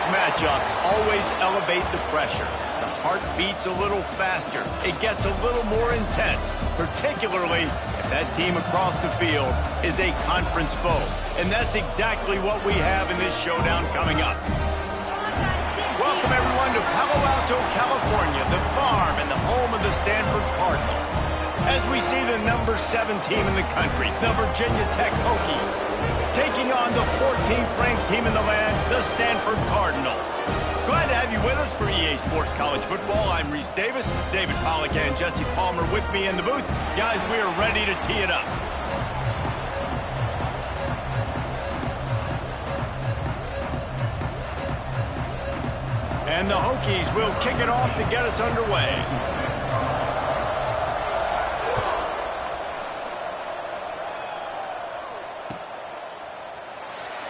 conference matchups always elevate the pressure. The heart beats a little faster. It gets a little more intense, particularly if that team across the field is a conference foe. And that's exactly what we have in this showdown coming up. Welcome, everyone, to Palo Alto, California, the farm and the home of the Stanford Cardinal. As we see the number 7 team in the country, the Virginia Tech Hokies, taking on the 14th-ranked team in the land, the Stanford Cardinal. Glad to have you with us for EA Sports College Football. I'm Reese Davis, David Pollack and Jesse Palmer with me in the booth. Guys, we are ready to tee it up. And the Hokies will kick it off to get us underway.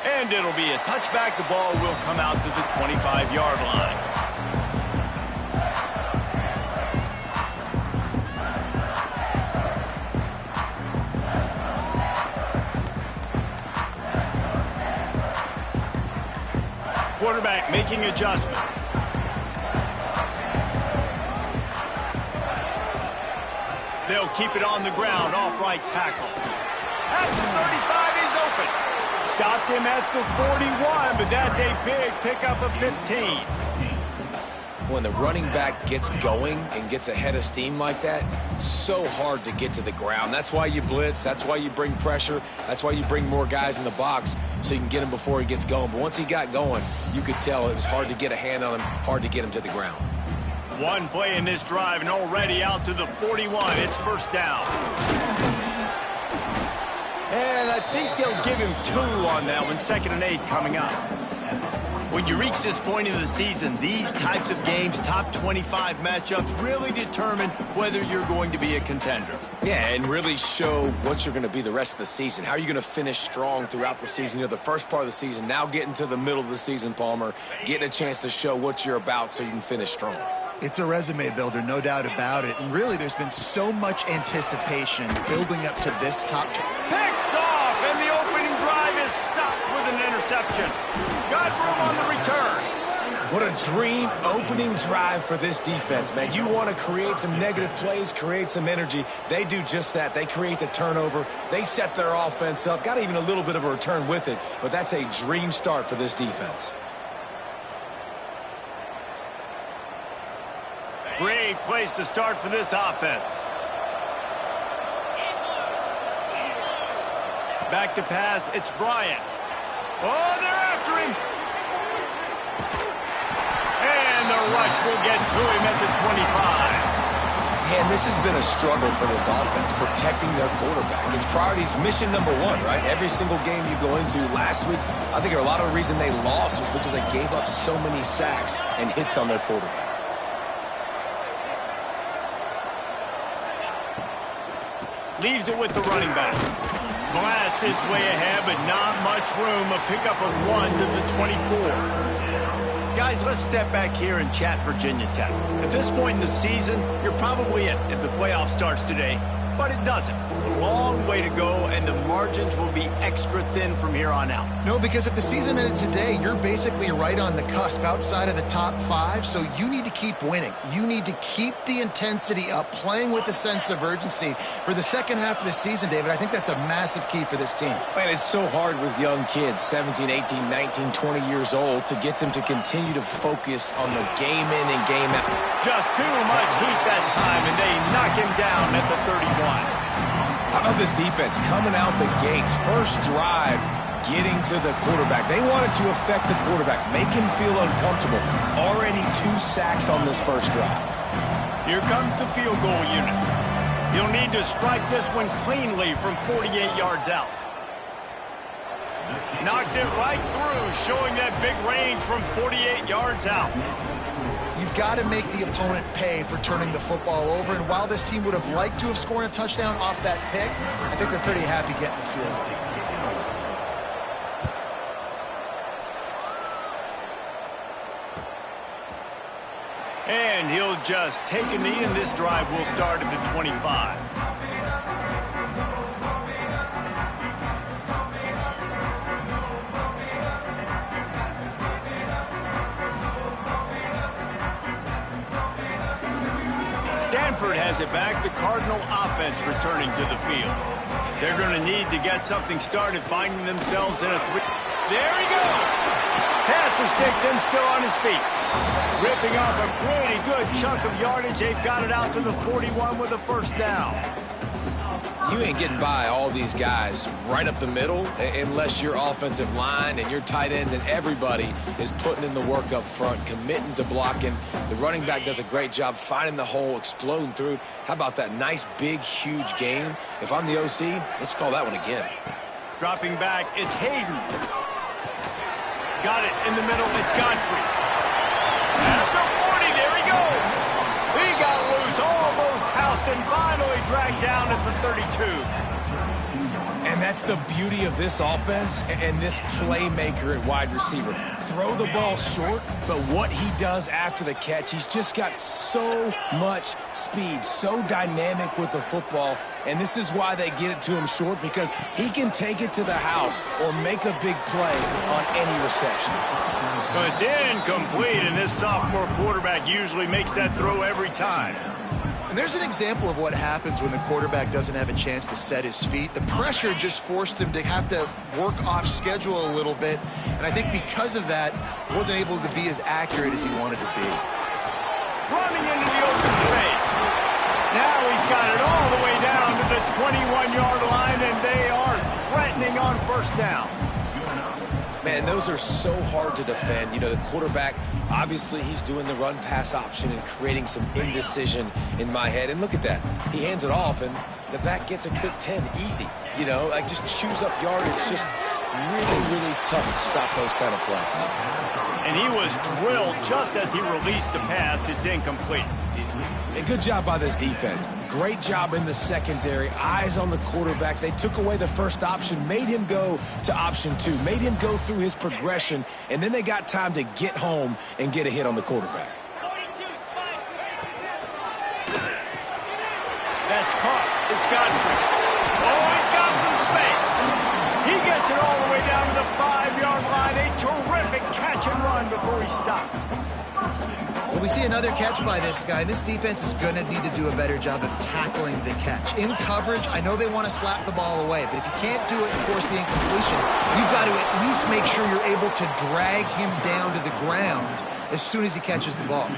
And it'll be a touchback. The ball will come out to the 25-yard line. Quarterback making adjustments. They'll keep it on the ground, off right tackle. At the 35, he's open. Stopped him at the 41, but that's a big pickup of 15. When the running back gets going and gets ahead of steam like that, so hard to get to the ground. That's why you blitz. That's why you bring pressure. That's why you bring more guys in the box so you can get him before he gets going. But once he got going, you could tell it was hard to get a hand on him, hard to get him to the ground. One play in this drive and already out to the 41. It's first down. And I think they'll give him 2 on that one. 2nd and 8 coming up. When you reach this point in the season, these types of games, top 25 matchups, really determine whether you're going to be a contender. Yeah, and really show what you're going to be the rest of the season. How are you going to finish strong throughout the season? You know, the first part of the season, now getting to the middle of the season, Palmer, getting a chance to show what you're about so you can finish strong. It's a resume builder, no doubt about it. And really, there's been so much anticipation building up to this top. Picked off, and the opening drive is stopped with an interception. Got room on the return. What a dream opening drive for this defense, man. You want to create some negative plays, create some energy. They do just that. They create the turnover. They set their offense up. Got even a little bit of a return with it, but that's a dream start for this defense. Great place to start for this offense. Back to pass, it's Bryant. Oh, they're after him. And the rush will get to him at the 25. Man, this has been a struggle for this offense, protecting their quarterback. It's priorities, mission number 1, right? Every single game you go into. Last week, I think a lot of the reason they lost was because they gave up so many sacks and hits on their quarterback. Leaves it with the running back. Blast his way ahead, but not much room. A pickup of 1 to the 24. Guys, let's step back here and chat Virginia Tech. At this point in the season, you're probably in if the playoff starts today, but it doesn't. A long way to go, and the margins will be extra thin from here on out. No, because if the season ended today, you're basically right on the cusp outside of the top 5, so you need to keep winning. You need to keep the intensity up, playing with a sense of urgency. For the second half of the season, David, I think that's a massive key for this team. Man, it's so hard with young kids, 17, 18, 19, 20 years old, to get them to continue to focus on the game in and game out. Just too much heat that time, and they knock him down at the 31. How about this defense coming out the gates? First drive, getting to the quarterback. They wanted to affect the quarterback, make him feel uncomfortable. Already 2 sacks on this first drive. Here comes the field goal unit. He'll need to strike this one cleanly from 48 yards out. Knocked it right through, showing that big range from 48 yards out. You've got to make the opponent pay for turning the football over, and while this team would have liked to have scored a touchdown off that pick, I think they're pretty happy getting the field goal. And he'll just take a knee, and this drive will start at the 25. Stanford has it back. The Cardinal offense returning to the field. They're going to need to get something started, finding themselves in a three. There he goes. Pass the sticks and still on his feet. Ripping off a pretty good chunk of yardage. They've got it out to the 41 with a first down. You ain't getting by all these guys right up the middle unless your offensive line and your tight ends and everybody is putting in the work up front, committing to blocking. The running back does a great job finding the hole, exploding through. How about that nice, big, huge gain? If I'm the OC, let's call that one again. Dropping back, it's Hayden. Got it in the middle, it's Godfrey. At the 40, there he goes. He got loose, almost housed, and finally dragged down at the 32. And that's the beauty of this offense and this playmaker at wide receiver. Throw the ball short, but what he does after the catch, he's just got so much speed, so dynamic with the football, and this is why they get it to him short, because he can take it to the house or make a big play on any reception. Well, it's incomplete, and this sophomore quarterback usually makes that throw every time. And there's an example of what happens when the quarterback doesn't have a chance to set his feet. The pressure just forced him to have to work off schedule a little bit. And I think because of that, he wasn't able to be as accurate as he wanted to be. Running into the open space. Now he's got it all the way down to the 21-yard line, and they are threatening on first down. Man, those are so hard to defend. You know, the quarterback, obviously he's doing the run-pass option and creating some indecision in my head. And look at that. He hands it off, and the back gets a quick 10. Easy. You know, like just chews up yardage. Just really, really tough to stop those kind of plays. And he was drilled just as he released the pass. It's incomplete. And good job by this defense. Great job in the secondary. Eyes on the quarterback. They took away the first option, made him go to option 2, made him go through his progression, and then they got time to get home and get a hit on the quarterback. That's caught. It's Godfrey. Oh, he's got some space. He gets it all the way down to the 5-yard line. A terrific catch and run before he stopped. Well, we see another catch by this guy. This defense is going to need to do a better job of tackling the catch. In coverage, I know they want to slap the ball away, but if you can't do it and force the incompletion, you've got to at least make sure you're able to drag him down to the ground as soon as he catches the ball.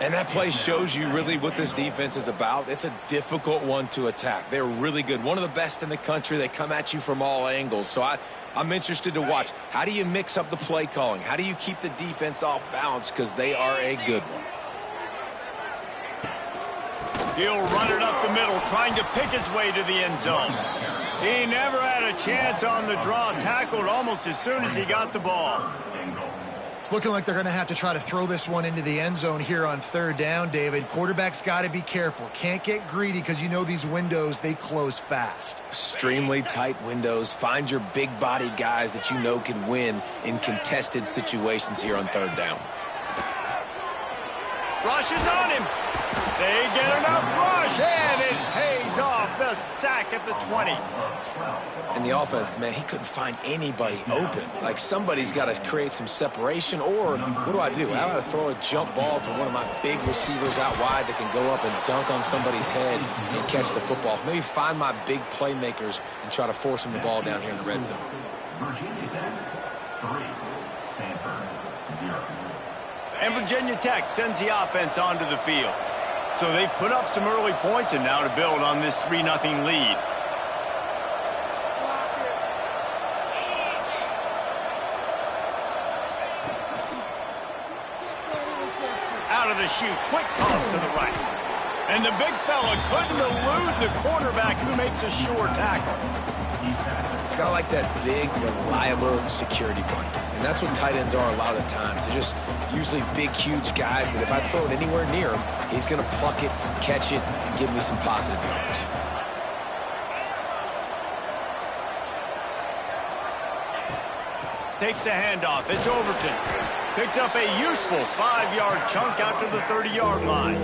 And that play shows you really what this defense is about. It's a difficult one to attack. They're really good. One of the best in the country. They come at you from all angles. So I'm interested to watch. How do you mix up the play calling? How do you keep the defense off balance? Because they are a good one. He'll run it up the middle, trying to pick his way to the end zone. He never had a chance on the draw. Tackled almost as soon as he got the ball. It's looking like they're going to have to try to throw this one into the end zone here on third down, David. Quarterback's got to be careful. Can't get greedy because you know these windows, they close fast. Extremely tight windows. Find your big body guys that you know can win in contested situations here on third down. Rush is on him. They get enough rush, and it pays off. The sack at the 20. And the offense, man, he couldn't find anybody open. Like, somebody's got to create some separation, or what do I do? How about I throw a jump ball to one of my big receivers out wide that can go up and dunk on somebody's head and catch the football? Maybe find my big playmakers and try to force them the ball down here in the red zone. And Virginia Tech sends the offense onto the field. So they've put up some early points, and now to build on this 3-0 lead. Out of the chute, quick toss to the right. And the big fella couldn't elude the quarterback, who makes a sure tackle. Kind of like that big, reliable security blanket. And that's what tight ends are a lot of the times. They're just usually big, huge guys that if I throw it anywhere near him, he's going to pluck it, catch it, and give me some positive yards. Takes the handoff. It's Overton. Picks up a useful 5-yard chunk after the 30-yard line.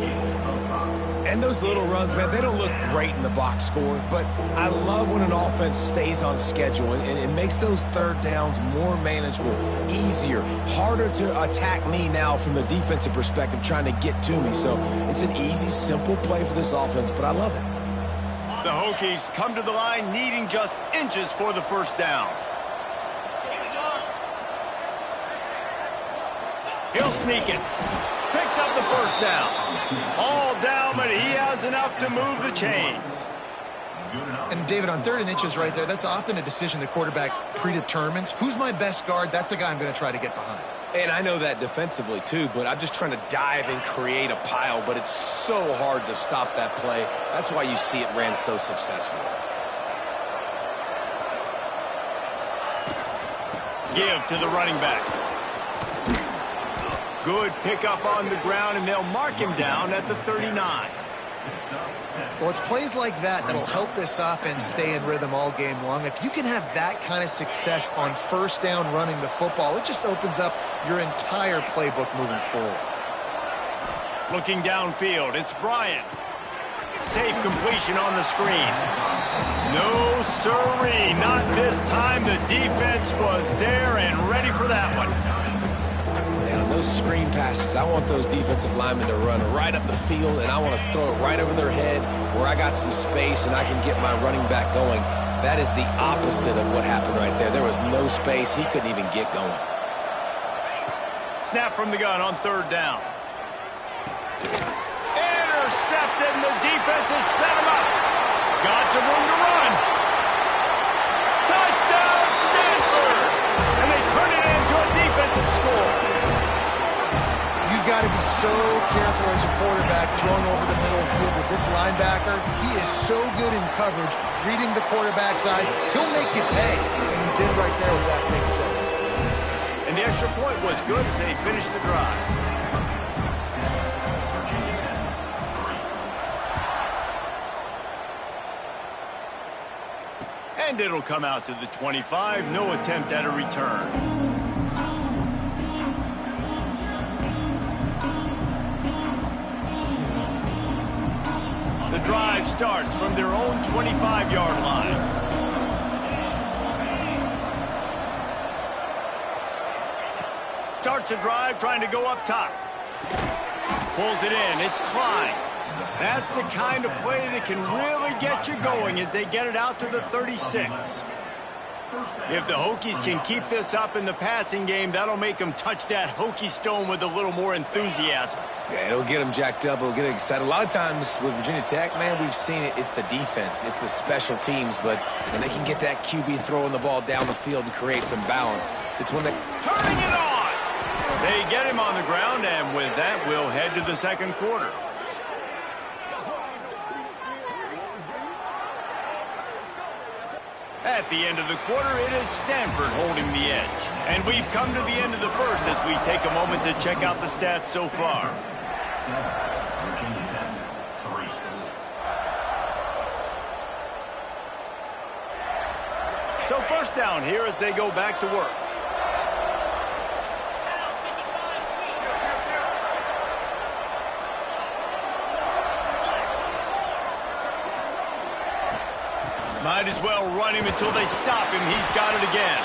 And those little runs, man, they don't look great in the box score, but I love when an offense stays on schedule, and it makes those third downs more manageable, easier, harder to attack me now from the defensive perspective trying to get to me. So it's an easy, simple play for this offense, but I love it. The Hokies come to the line needing just inches for the first down. He'll sneak it. Picks up the first down. All down, but he has enough to move the chains. And David, on 3rd and inches right there, that's often a decision the quarterback predetermines. Who's my best guard? That's the guy I'm going to try to get behind. And I know that defensively too, but I'm just trying to dive and create a pile, but it's so hard to stop that play. That's why you see it ran so successfully. Give to the running back. Good pickup on the ground, and they'll mark him down at the 39. Well, it's plays like that that'll help this offense stay in rhythm all game long. If you can have that kind of success on first down running the football, it just opens up your entire playbook moving forward. Looking downfield, it's Bryant. Safe completion on the screen. No siree, not this time. The defense was there and ready for that one. Man, on those screen passes, I want those defensive linemen to run right up the field, and I want to throw it right over their head where I got some space and I can get my running back going. That is the opposite of what happened right there. There was no space. He couldn't even get going. Snap from the gun on 3rd down. Intercepted, and the defense has set him up. Got some room to run. Touchdown, Stanford! And they turn it into a defensive score. You've got to be so careful as a quarterback throwing over the middle of the field with this linebacker. He is so good in coverage, reading the quarterback's eyes. He'll make you pay, and he did right there with that pick six. And the extra point was good as they finished the drive. And it'll come out to the 25. No attempt at a return. The drive starts from their own 25-yard line. Starts a drive trying to go up top. Pulls it in. It's Klein. That's the kind of play that can really get you going as they get it out to the 36. If the Hokies can keep this up in the passing game, that'll make them touch that Hokie stone with a little more enthusiasm. Yeah, it'll get them jacked up. It'll get them excited. A lot of times with Virginia Tech, man, we've seen it. It's the defense. It's the special teams. But when they can get that QB throwing the ball down the field and create some balance, it's when they... Turning it on! They get him on the ground, and with that, we'll head to the second quarter. At the end of the quarter, it is Stanford holding the edge. And we've come to the end of the first as we take a moment to check out the stats so far. So first down here as they go back to work. Might as well run him until they stop him. He's got it again.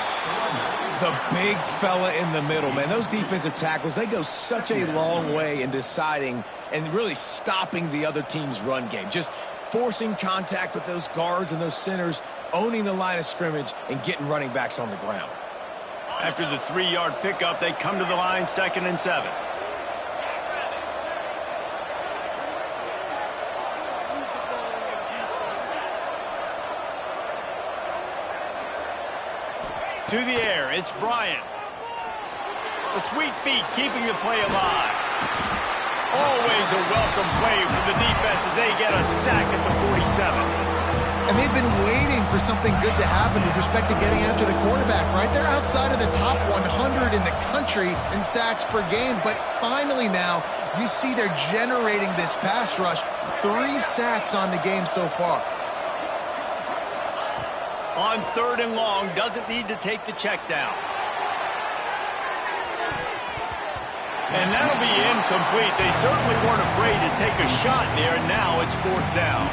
The big fella in the middle, man. Those defensive tackles, they go such a long way in deciding and really stopping the other team's run game. Just forcing contact with those guards and those centers, owning the line of scrimmage, and getting running backs on the ground. After the 3-yard pickup, they come to the line 2nd and 7. To the air, it's Bryant. The sweet feet keeping the play alive. Always a welcome play for the defense as they get a sack at the 47. And they've been waiting for something good to happen with respect to getting after the quarterback, right? They're outside of the top 100 in the country in sacks per game, but finally now you see they're generating this pass rush. 3 sacks on the game so far. On 3rd and long, doesn't need to take the check down. And that'll be incomplete. They certainly weren't afraid to take a shot there. Now it's 4th down.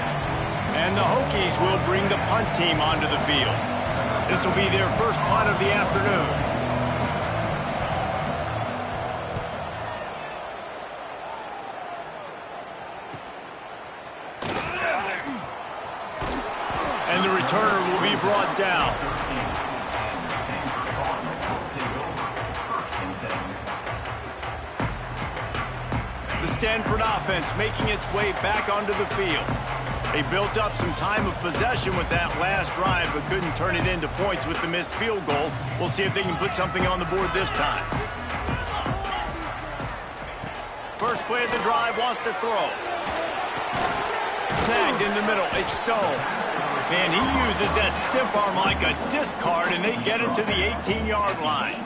And the Hokies will bring the punt team onto the field. This will be their first punt of the afternoon. And the returner will be brought down. The Stanford offense making its way back onto the field. They built up some time of possession with that last drive, but couldn't turn it into points with the missed field goal. We'll see if they can put something on the board this time. First play of the drive, wants to throw. Snagged in the middle, it's Stone. Man, he uses that stiff arm like a discard, and they get it to the 18-yard line.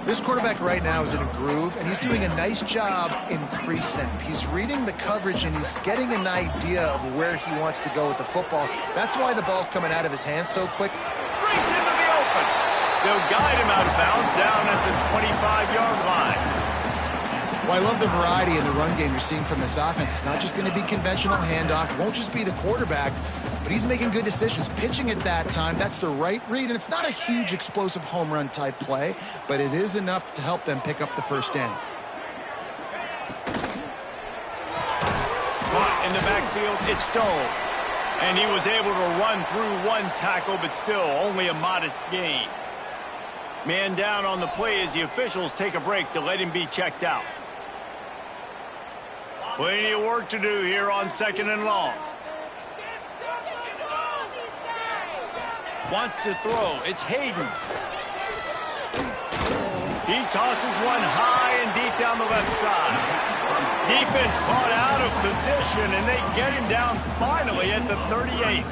This quarterback right now is in a groove, and he's doing a nice job in pre-snap. He's reading the coverage, and he's getting an idea of where he wants to go with the football. That's why the ball's coming out of his hands so quick. Brings into the open. They'll guide him out of bounds down at the 25-yard line. Well, I love the variety in the run game you're seeing from this offense. It's not just going to be conventional handoffs. It won't just be the quarterback, but he's making good decisions. Pitching at that time, that's the right read, and it's not a huge explosive home run type play, but it is enough to help them pick up the first down. Caught in the backfield, it's Stone. And he was able to run through one tackle, but still only a modest gain. Man down on the play as the officials take a break to let him be checked out. Plenty of work to do here on 2nd and long. Wants to throw. It's Hayden. He tosses one high and deep down the left side. Defense caught out of position, and they get him down finally at the 38.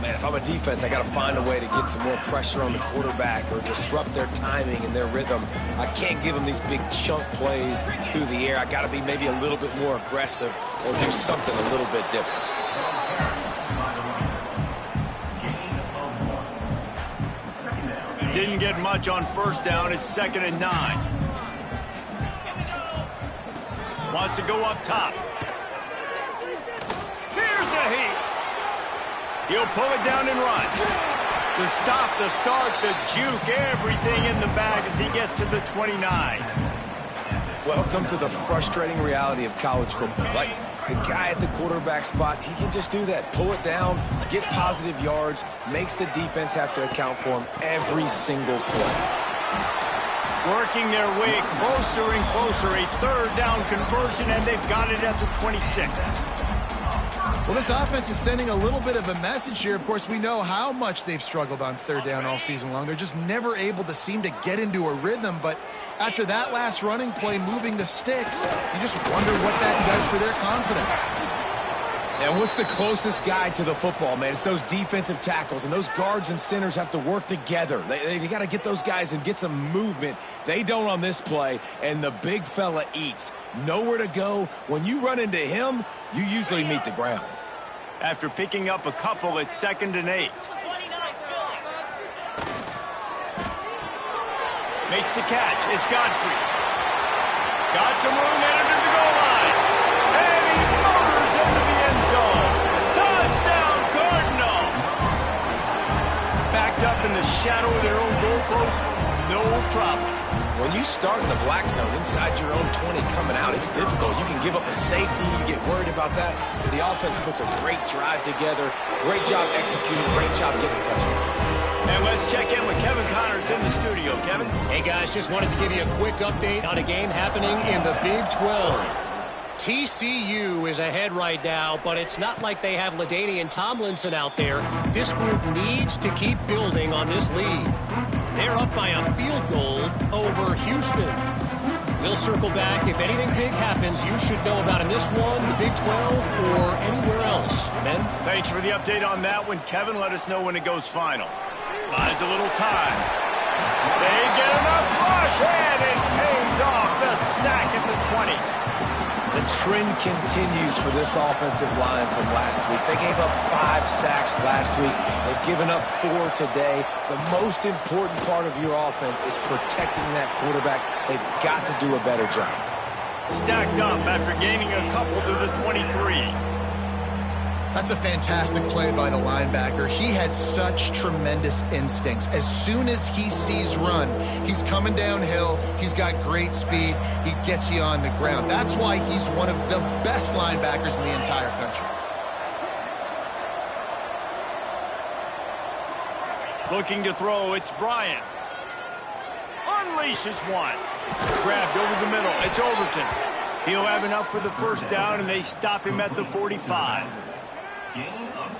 Man, if I'm a defense, I got to find a way to get some more pressure on the quarterback or disrupt their timing and their rhythm. I can't give them these big chunk plays through the air. I got to be maybe a little bit more aggressive or do something a little bit different. Didn't get much on first down. It's 2nd and 9. Wants to go up top. Here's a heat. He'll pull it down and run. The stop, the start, the juke, everything in the bag as he gets to the 29. Welcome to the frustrating reality of college football. Like, the guy at the quarterback spot, he can just do that. Pull it down, get positive yards, makes the defense have to account for him every single play. Working their way closer and closer. A 3rd down conversion, and they've got it at the 26. Well, this offense is sending a little bit of a message here. Of course, we know how much they've struggled on 3rd down all season long. They're just never able to seem to get into a rhythm. But after that last running play, moving the sticks, you just wonder what that does for their confidence. And what's the closest guy to the football, man? It's those defensive tackles, and those guards and centers have to work together. They got to get those guys and get some movement. They don't on this play, and the big fella eats. Nowhere to go. When you run into him, you usually meet the ground. After picking up a couple, it's 2nd and 8. Makes the catch. It's Godfrey. Got some room in under the goal line. And he motors into the end zone. Touchdown, Cardinal. Backed up in the shadow of their own goalpost. No problem. When you start in the black zone inside your own 20 coming out, it's difficult. You can give up a safety. You get worried about that. The offense puts a great drive together. Great job executing. Great job getting a touchdown. And let's check in with Kevin Connors in the studio. Kevin? Hey, guys, just wanted to give you a quick update on a game happening in the Big 12. TCU is ahead right now, but it's not like they have LaDainian Tomlinson out there. This group needs to keep building on this lead. They're up by a field goal over Houston. We'll circle back. If anything big happens, you should know about in this one, the Big 12, or anywhere else. Ben? Thanks for the update on that one, Kevin. Let us know when it goes final. Buys a little time. They get enough rush, and it pays off. The sack at the 20. The trend continues for this offensive line from last week. They gave up 5 sacks last week. They've given up 4 today. The most important part of your offense is protecting that quarterback. They've got to do a better job. Stacked up after gaining a couple to the 23. That's a fantastic play by the linebacker. He has such tremendous instincts. As soon as he sees run, he's coming downhill. He's got great speed. He gets you on the ground. That's why he's one of the best linebackers in the entire country. Looking to throw, it's Bryant. Unleashes one. Grabbed over the middle. It's Overton. He'll have enough for the first down, and they stop him at the 45.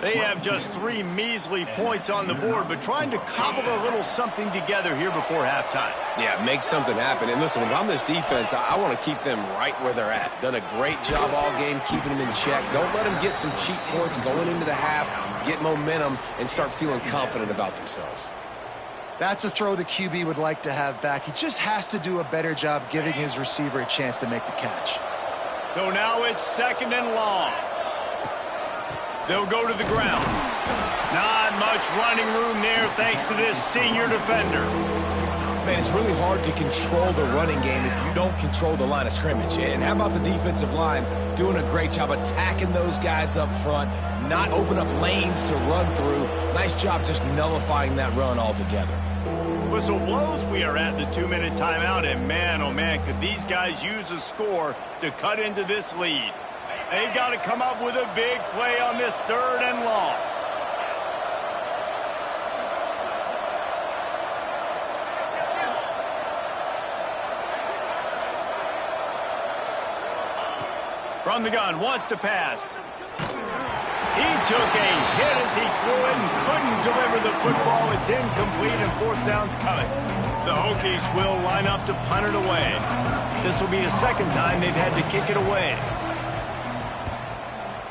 They have just 3 measly points on the board, but trying to cobble a little something together here before halftime. Yeah, make something happen. And listen, if I'm this defense, I want to keep them right where they're at. Done a great job all game keeping them in check. Don't let them get some cheap points going into the half, get momentum, and start feeling confident about themselves. That's a throw the QB would like to have back. He just has to do a better job giving his receiver a chance to make the catch. So now it's 2nd and long. They'll go to the ground. Not much running room there thanks to this senior defender. Man, it's really hard to control the running game if you don't control the line of scrimmage. And how about the defensive line doing a great job attacking those guys up front, not open up lanes to run through. Nice job just nullifying that run altogether. Whistle blows, we are at the 2-minute timeout, and man, oh man, could these guys use a score to cut into this lead. They've got to come up with a big play on this 3rd and long. From the gun, wants to pass. He took a hit as he threw it and couldn't deliver the football. It's incomplete and 4th down's coming. The Hokies will line up to punt it away. This will be the 2nd time they've had to kick it away.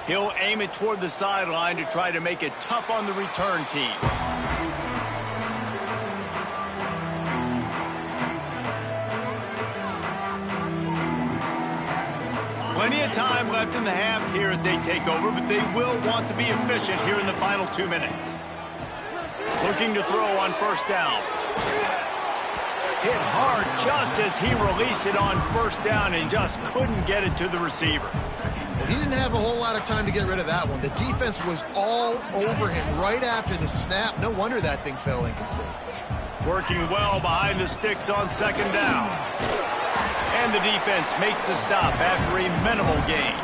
He'll aim it toward the sideline to try to make it tough on the return team. Plenty of time left in the half here as they take over, but they will want to be efficient here in the final 2 minutes. Looking to throw on 1st down. Hit hard just as he released it on 1st down and just couldn't get it to the receiver. He didn't have a whole lot of time to get rid of that one. The defense was all over him right after the snap. No wonder that thing fell incomplete. Working well behind the sticks on 2nd down. And the defense makes the stop after a minimal gain.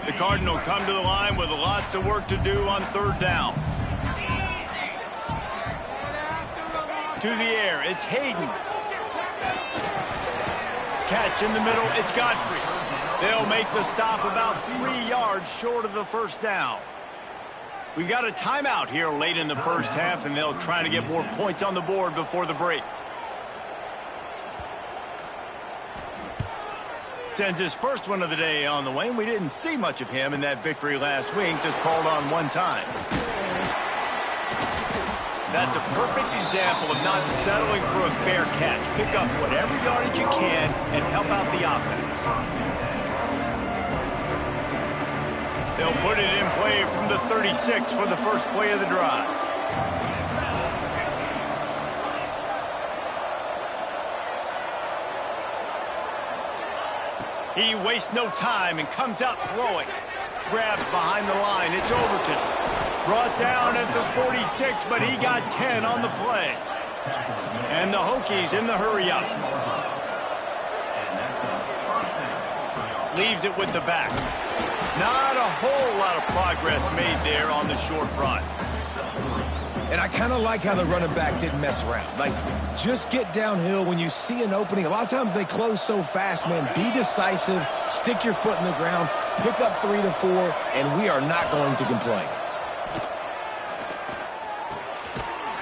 The Cardinals come to the line with lots of work to do on 3rd down. To the air, it's Hayden. Catch in the middle, it's Godfrey. They'll make the stop about 3 yards short of the 1st down. We've got a timeout here late in the 1st half, and they'll try to get more points on the board before the break. Sends his first one of the day on the way, and we didn't see much of him in that victory last week, just called on 1 time. That's a perfect example of not settling for a fair catch. Pick up whatever yardage you can and help out the offense. They'll put it in play from the 36 for the first play of the drive. He wastes no time and comes out throwing. Grabbed behind the line. It's Overton. Brought down at the 46, but he got 10 on the play. And the Hokies in the hurry-up. Leaves it with the back. Not a whole lot of progress made there on the short run. And I kind of like how the running back didn't mess around. Like, just get downhill when you see an opening. A lot of times they close so fast, man. Be decisive, stick your foot in the ground, pick up 3 to 4, and we are not going to complain.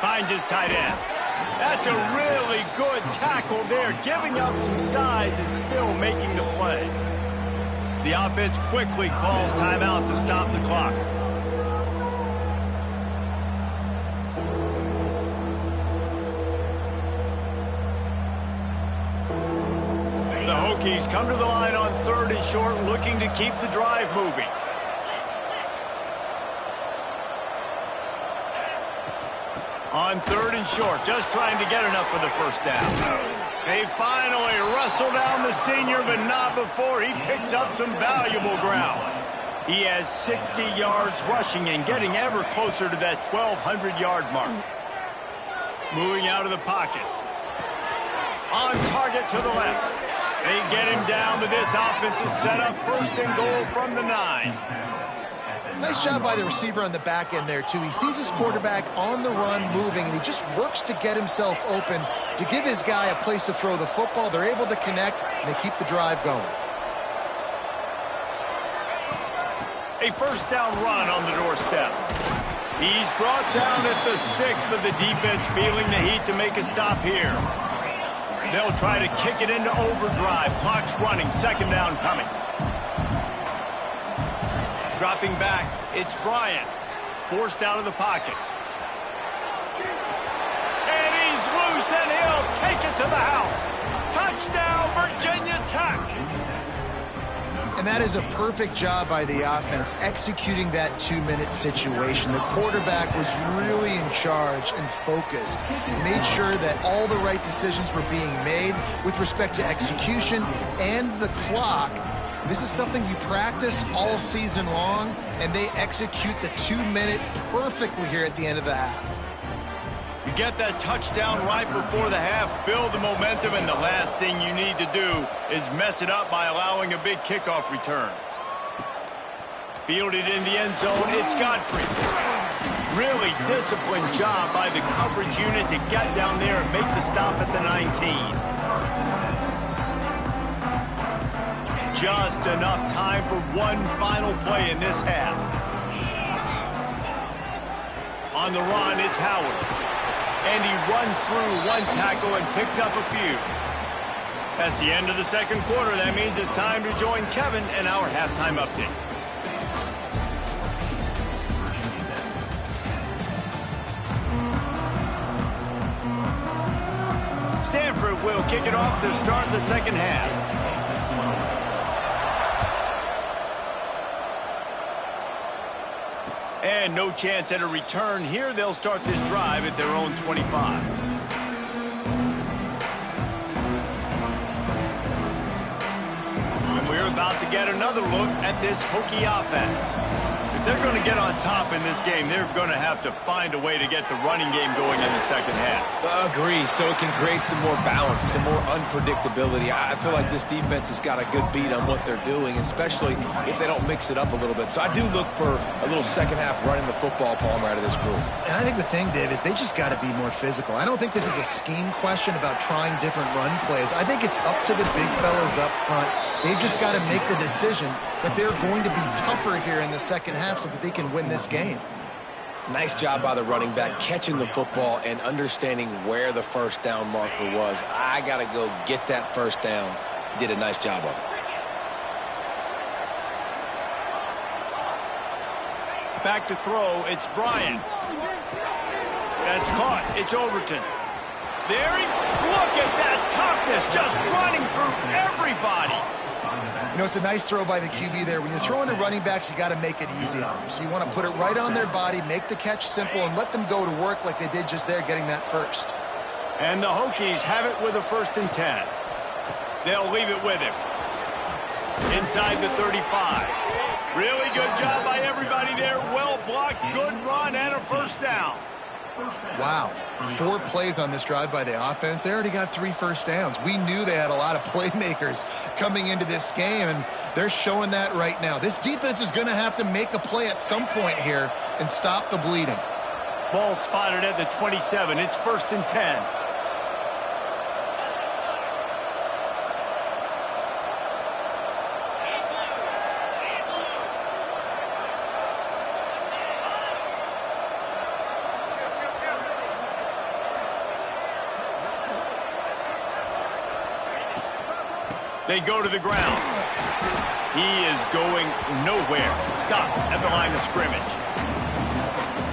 Finds his tight end. That's a really good tackle there, giving up some size and still making the play. The offense quickly calls timeout to stop the clock. Hokies come to the line on 3rd and short, looking to keep the drive moving. On 3rd and short, just trying to get enough for the first down. They finally wrestle down the senior, but not before he picks up some valuable ground. He has 60 yards rushing and getting ever closer to that 1,200-yard mark. Moving out of the pocket. On target to the left. They get him down, but this offense is set up 1st and goal from the 9. Nice job by the receiver on the back end there, too. He sees his quarterback on the run moving, and he just works to get himself open to give his guy a place to throw the football. They're able to connect, and they keep the drive going. A 1st down run on the doorstep. He's brought down at the 6, but the defense feeling the heat to make a stop here. They'll try to kick it into overdrive. Clock's running. 2nd down coming. Dropping back, it's Bryant. Forced out of the pocket. And he's loose, and he'll take it to the house. Touchdown, Virginia Tech. And that is a perfect job by the offense, executing that 2-minute situation. The quarterback was really in charge and focused. Made sure that all the right decisions were being made with respect to execution and the clock. This is something you practice all season long, and they execute the 2-minute perfectly here at the end of the half. You get that touchdown right before the half, build the momentum, and the last thing you need to do is mess it up by allowing a big kickoff return. Fielded in the end zone, it's Godfrey. Really disciplined job by the coverage unit to get down there and make the stop at the 19. Just enough time for one final play in this half. On the run, it's Howard. And he runs through one tackle and picks up a few. That's the end of the 2nd quarter. That means it's time to join Kevin and our halftime update. Stanford will kick it off to start the 2nd half. And no chance at a return here. They'll start this drive at their own 25. And we're about to get another look at this Hokie offense. If they're going to get on top in this game, they're going to have to find a way to get the running game going in the 2nd half. Agree, so it can create some more balance, some more unpredictability. I feel like this defense has got a good beat on what they're doing, especially if they don't mix it up a little bit. So I do look for a little 2nd half running the football, Palmer, out of this group. And I think the thing, Dave, is they just got to be more physical. I don't think this is a scheme question about trying different run plays. I think it's up to the big fellas up front. They've just got to make the decision that they're going to be tougher here in the 2nd half so that they can win this game. Nice job by the running back, catching the football and understanding where the 1st down marker was. I got to go get that 1st down. He did a nice job of it. Back to throw, it's Bryant. That's caught, it's Overton. There he, look at that toughness, just running through everybody. You know, it's a nice throw by the QB there. When you're throwing to running backs, you got to make it easy on them. So you want to put it right on their body, make the catch simple, and let them go to work like they did just there, getting that 1st. And the Hokies have it with a 1st and 10. They'll leave it with him. Inside the 35. Really good job by everybody there. Well blocked, good run, and a 1st down. Wow, 4 plays on this drive by the offense. They already got 3 1st downs. We knew they had a lot of playmakers coming into this game, and they're showing that right now. This defense is going to have to make a play at some point here and stop the bleeding. Ball spotted at the 27. It's 1st and 10. They go to the ground. He is going nowhere. Stop at the line of scrimmage.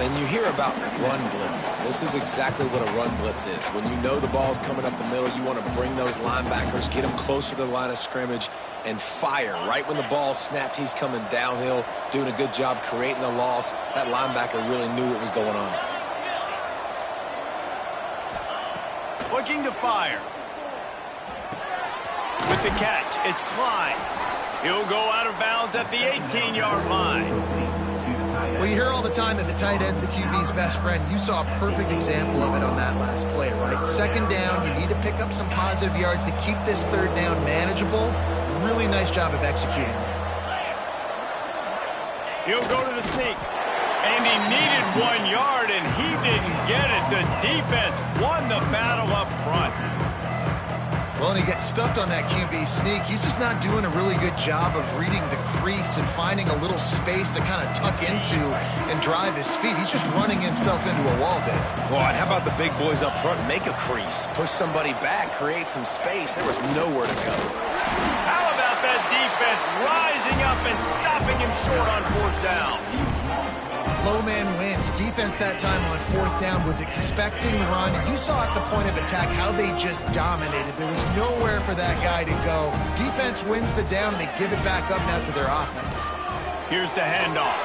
And you hear about run blitzes. This is exactly what a run blitz is. When you know the ball's coming up the middle, you want to bring those linebackers, get them closer to the line of scrimmage, and fire. Right when the ball snapped, he's coming downhill, doing a good job creating the loss. That linebacker really knew what was going on. Looking to fire. With the catch, it's Klein. He'll go out of bounds at the 18-yard line. Well, you hear all the time that the tight end's the QB's best friend. You saw a perfect example of it on that last play, right? Second down, you need to pick up some positive yards to keep this third down manageable. Really nice job of executing that. He'll go to the sneak. And he needed 1 yard, and he didn't get it. The defense won the battle up front. Well, and he gets stuffed on that QB sneak. He's just not doing a really good job of reading the crease and finding a little space to kind of tuck into and drive his feet. He's just running himself into a wall there. Well, and how about the big boys up front? Make a crease. Push somebody back. Create some space. There was nowhere to go. How about that defense rising up and stopping him short on fourth down? Low man wins. Defense that time on fourth down was expecting run. You saw at the point of attack how they just dominated. There was nowhere for that guy to go. Defense wins the down. They give it back up now to their offense. Here's the handoff.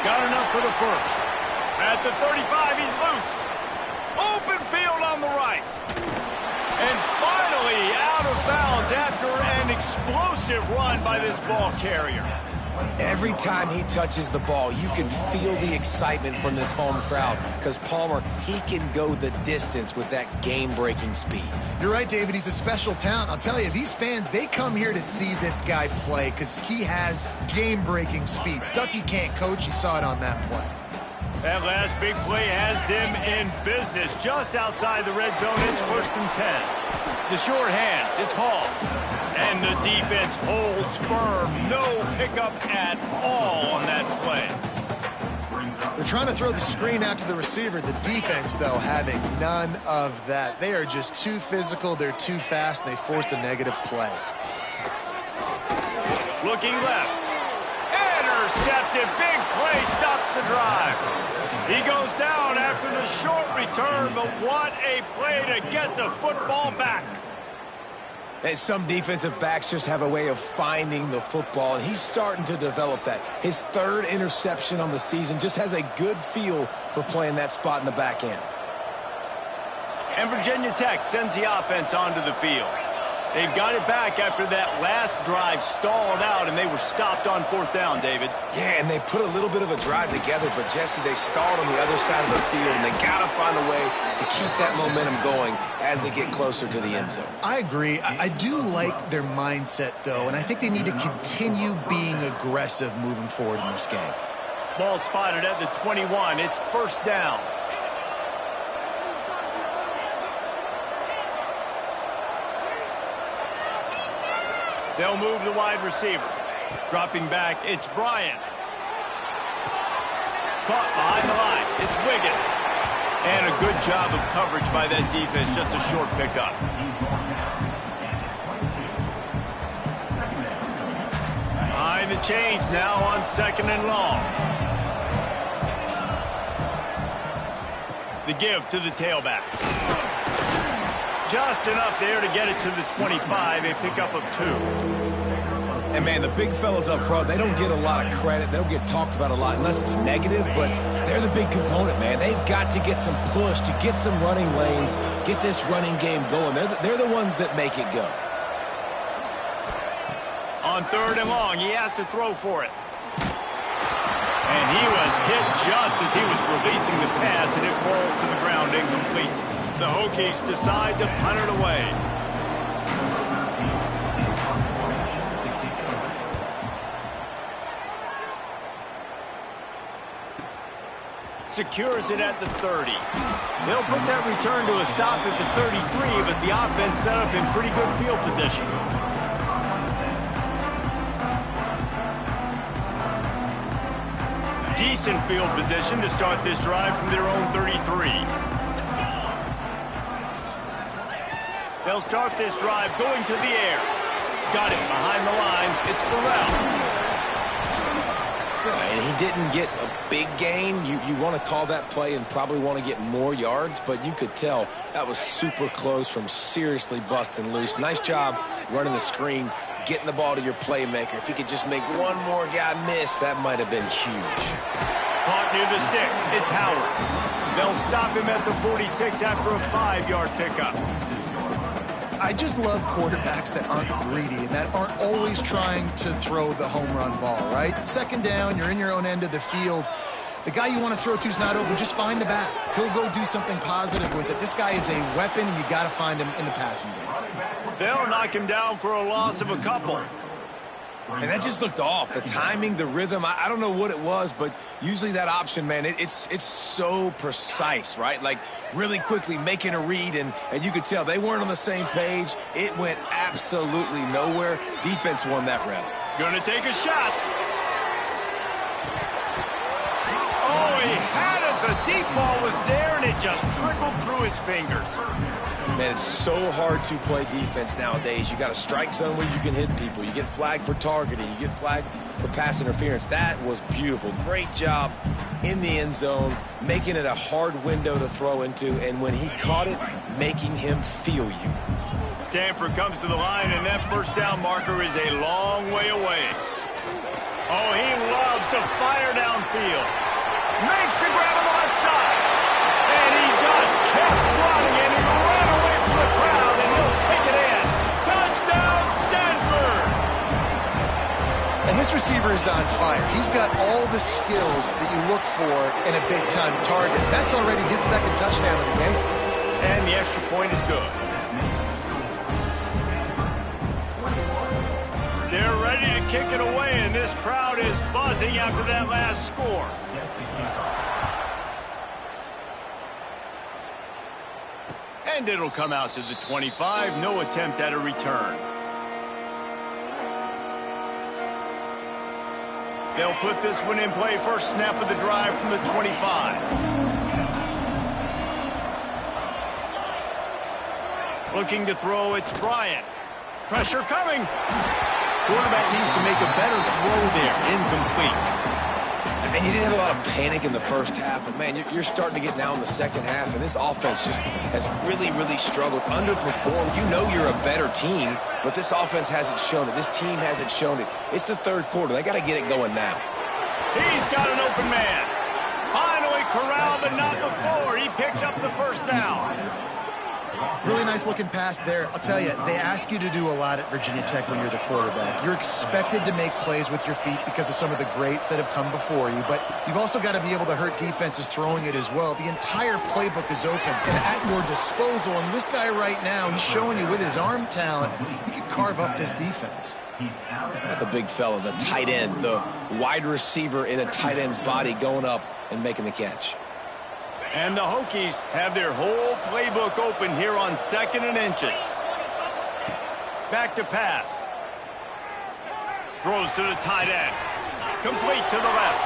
Got enough for the first. At the 35, he's loose. Open field on the right. And finally out of bounds after an explosive run by this ball carrier. Every time he touches the ball, you can feel the excitement from this home crowd because Palmer, he can go the distance with that game-breaking speed. You're right, David. He's a special talent. I'll tell you, these fans, they come here to see this guy play because he has game-breaking speed. Stuff you can't coach. You saw it on that play. That last big play has them in business just outside the red zone. It's 1st and 10. The short hands, it's Hall. And the defense holds firm. No pickup at all on that play. They're trying to throw the screen out to the receiver. The defense, though, having none of that. They are just too physical. They're too fast, and they force a negative play. Looking left. Intercepted. Big play stops the drive. He goes down after the short return, but what a play to get the football back. And some defensive backs just have a way of finding the football, and he's starting to develop that. His 3rd interception on the season, just has a good feel for playing that spot in the back end. And Virginia Tech sends the offense onto the field. They've got it back after that last drive stalled out, and they were stopped on fourth down, David. Yeah, and they put a little bit of a drive together, but, Jesse, they stalled on the other side of the field, and they got to find a way to keep that momentum going as they get closer to the end zone. I agree. I do like their mindset, though, and I think they need to continue being aggressive moving forward in this game. Ball spotted at the 21. It's 1st down. They'll move the wide receiver. Dropping back, it's Bryant. Caught behind the line, it's Wiggins. And a good job of coverage by that defense, just a short pickup. Behind the chains now on 2nd and long. The give to the tailback. Just enough there to get it to the 25, a pickup of 2. And, man, the big fellas up front, they don't get a lot of credit. They don't get talked about a lot unless it's negative, but they're the big component, man. They've got to get some push, to get some running lanes, get this running game going. They're the ones that make it go. On 3rd and long, he has to throw for it. And he was hit just as he was releasing the pass, and it falls to the ground incomplete. The Hokies decide to punt it away. Secures it at the 30. They'll put that return to a stop at the 33, but the offense set up in pretty good field position. Decent field position to start this drive from their own 33. They'll start this drive going to the air. Got it behind the line. It's Burrell. And he didn't get a big gain. You want to call that play and probably want to get more yards, but you could tell that was super close from seriously busting loose. Nice job running the screen, getting the ball to your playmaker. If he could just make one more guy miss, that might have been huge. Caught near the sticks. It's Howard. They'll stop him at the 46 after a 5-yard pickup. I just love quarterbacks that aren't greedy and that aren't always trying to throw the home run ball, right? Second down, you're in your own end of the field. The guy you want to throw to is not open. Just find the back. He'll go do something positive with it. This guy is a weapon, and you got to find him in the passing game. They'll knock him down for a loss of a couple. And that just looked off. The timing, the rhythm, I don't know what it was, but usually that option, man, it's so precise, right? Like really quickly making a read, and you could tell they weren't on the same page. It went absolutely nowhere. Defense won that rep. Gonna take a shot. Oh, he had it. The deep ball was there, and it just trickled through his fingers. Man, it's so hard to play defense nowadays. You got a strike zone where you can hit people. You get flagged for targeting. You get flagged for pass interference. That was beautiful. Great job in the end zone, making it a hard window to throw into, and when he caught it, making him feel you. Stanford comes to the line, and that first down marker is a long way away. Oh, he loves to fire downfield. Makes the grab him outside. And he just kept running, and he ran away from the crowd, and he'll take it in. Touchdown, Stanford! And this receiver is on fire. He's got all the skills that you look for in a big-time target. That's already his second touchdown of the game. And the extra point is good. They're ready to kick it away, and this crowd is buzzing after that last score. And it'll come out to the 25. No attempt at a return. They'll put this one in play. First snap of the drive from the 25. Looking to throw, it's Bryant. Pressure coming. Quarterback needs to make a better throw there. Incomplete. And you didn't have a lot of panic in the first half, but, man, you're starting to get now in the second half, and this offense just has really, really struggled, underperformed. You know you're a better team, but this offense hasn't shown it. This team hasn't shown it. It's the third quarter. They got to get it going now. He's got an open man. Finally corralled, but not before. He picks up the first down. Really nice looking pass there. I'll tell you, they ask you to do a lot at Virginia Tech when you're the quarterback. You're expected to make plays with your feet because of some of the greats that have come before you, but you've also got to be able to hurt defenses throwing it as well. The entire playbook is open and at your disposal, and this guy right now, he's showing you with his arm talent, he can carve up this defense. The big fella, the tight end, the wide receiver in a tight end's body going up and making the catch. And the Hokies have their whole playbook open here on 2nd and inches. Back to pass. Throws to the tight end. Complete to the left.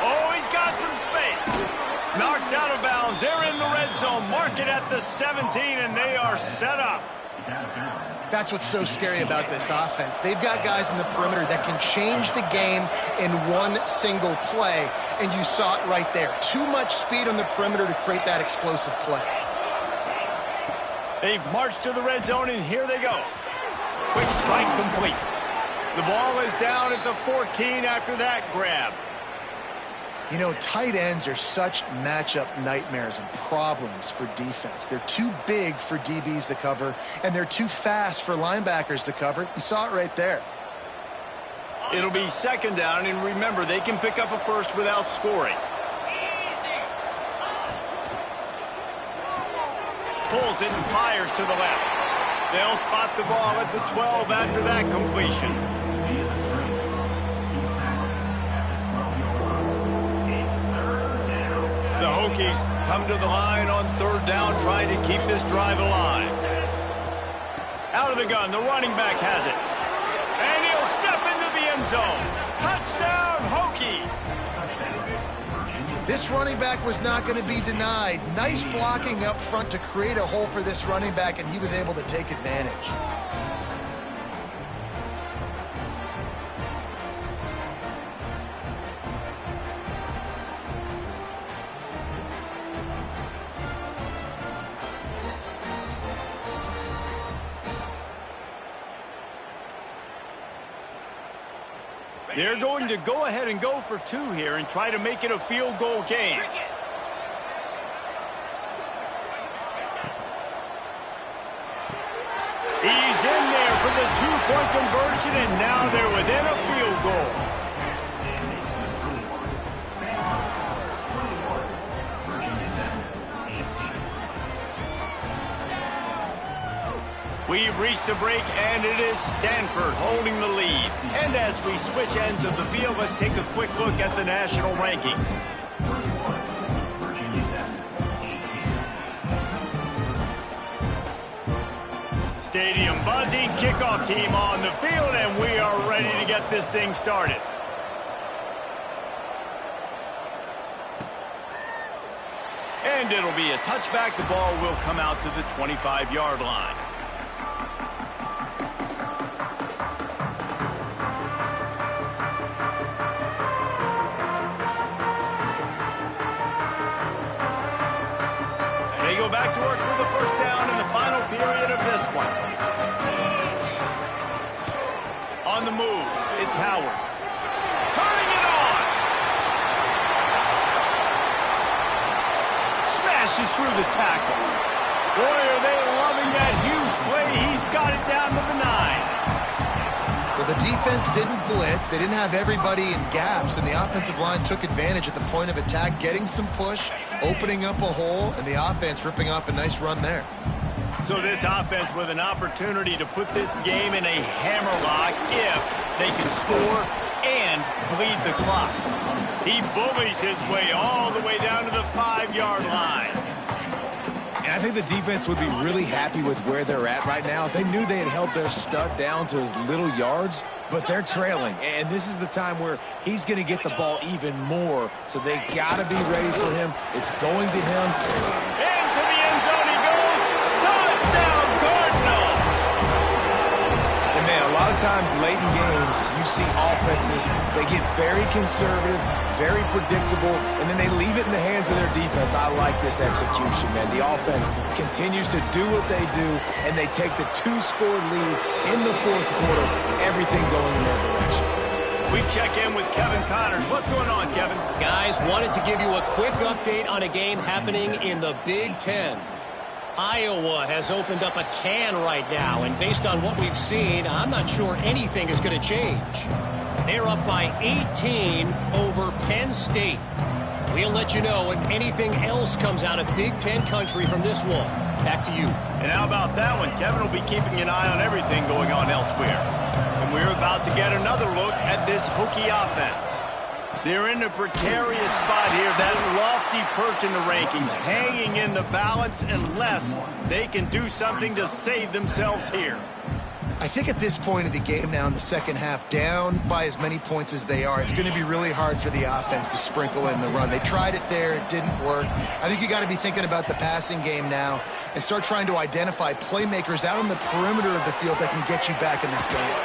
Oh, he's got some space. Knocked out of bounds. They're in the red zone. Mark it at the 17, and they are set up. That's what's so scary about this offense. They've got guys in the perimeter that can change the game in one single play, and you saw it right there. Too much speed on the perimeter to create that explosive play. They've marched to the red zone, and here they go. Quick strike complete. The ball is down at the 14 after that grab. You know, tight ends are such matchup nightmares and problems for defense. They're too big for DBs to cover, and they're too fast for linebackers to cover. You saw it right there. It'll be 2nd down, and remember, they can pick up a first without scoring. Pulls it and fires to the left. They'll spot the ball at the 12 after that completion. The Hokies come to the line on 3rd down, trying to keep this drive alive. Out of the gun, the running back has it. And he'll step into the end zone. Touchdown, Hokies! This running back was not going to be denied. Nice blocking up front to create a hole for this running back, and he was able to take advantage. They're going to go ahead and go for 2 here and try to make it a field goal game. He's in there for the 2-point conversion, and now they're within a field goal. We've reached a break, and it is Stanford holding the lead. And as we switch ends of the field, let's take a quick look at the national rankings. Stadium buzzing, kickoff team on the field, and we are ready to get this thing started. And it'll be a touchback. The ball will come out to the 25-yard line. They go back to work for the first down in the final period of this one. On the move, it's Howard. Turning it on. Smashes through the tackle. Boy, are they loving that huge play. He's got it down to the 9. Well, the defense didn't blitz. They didn't have everybody in gaps, and the offensive line took advantage at the point of attack, getting some push, opening up a hole, and the offense ripping off a nice run there. So this offense with an opportunity to put this game in a hammerlock if they can score and bleed the clock. He bullies his way all the way down to the 5-yard line. And I think the defense would be really happy with where they're at right now. If they knew they had held their stud down to his little yards, but they're trailing. And this is the time where he's going to get the ball even more. So they got to be ready for him. It's going to him. Into the end zone he goes. Touchdown, Cardinal! And man, a lot of times late in games, you see offenses, they get very conservative, very predictable, and then they leave it in the hands of their defense. I like this execution, man. The offense continues to do what they do, and they take the 2-score lead in the 4th quarter, everything going in their direction. We check in with Kevin Connors. What's going on, Kevin? Guys, wanted to give you a quick update on a game happening in the Big Ten. Iowa has opened up a can right now, and based on what we've seen, I'm not sure anything is going to change. They're up by 18 over Penn State. We'll let you know if anything else comes out of Big Ten country from this one. Back to you. And how about that one? Kevin will be keeping an eye on everything going on elsewhere. And we're about to get another look at this Hokie offense. They're in a precarious spot here, that lofty perch in the rankings, hanging in the balance unless they can do something to save themselves here. I think at this point of the game now in the second half, down by as many points as they are, it's going to be really hard for the offense to sprinkle in the run. They tried it there. It didn't work. I think you got to be thinking about the passing game now and start trying to identify playmakers out on the perimeter of the field that can get you back in this game.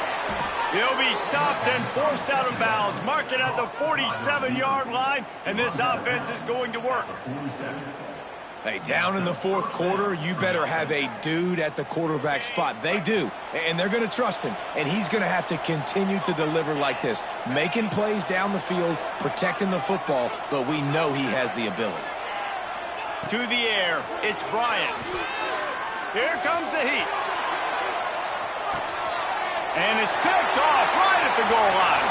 He'll be stopped and forced out of bounds. Mark it at the 47-yard line, and this offense is going to work. Hey, down in the 4th quarter, you better have a dude at the quarterback spot. They do, and they're going to trust him, and he's going to have to continue to deliver like this, making plays down the field, protecting the football, but we know he has the ability. To the air, it's Bryant. Here comes the heat. And it's picked off right at the goal line.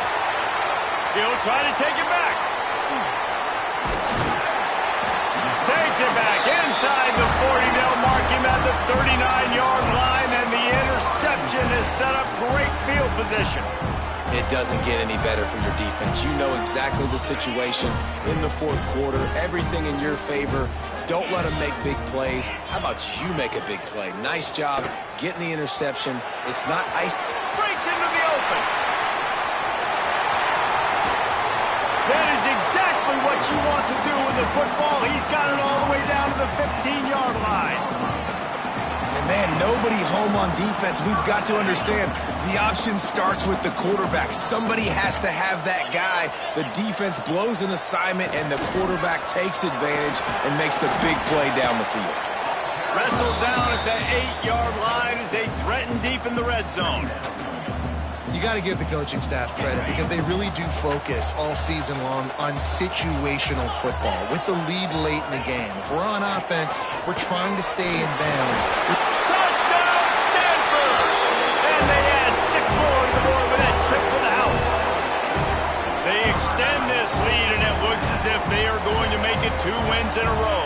He'll try to take it back. Takes it back inside the 40. They'll mark him at the 39-yard line, and the interception has set up great field position. It doesn't get any better for your defense. You know exactly the situation in the 4th quarter. Everything in your favor. Don't let them make big plays. How about you make a big play? Nice job getting the interception. It's not ice. Breaks into the open. That is exactly what you want to do with the football. He's got it all the way down to the 15-yard line. And man, nobody home on defense. We've got to understand the option starts with the quarterback. Somebody has to have that guy. The defense blows an assignment, and the quarterback takes advantage and makes the big play down the field. Wrestled down at the 8-yard line as they threaten deep in the red zone. You got to give the coaching staff credit because they really do focus all season long on situational football with the lead late in the game. If we're on offense, we're trying to stay in bounds. Touchdown, Stanford! And they add 6 more to the board with that trip to the house. They extend this lead, and it looks as if they are going to make it 2 wins in a row.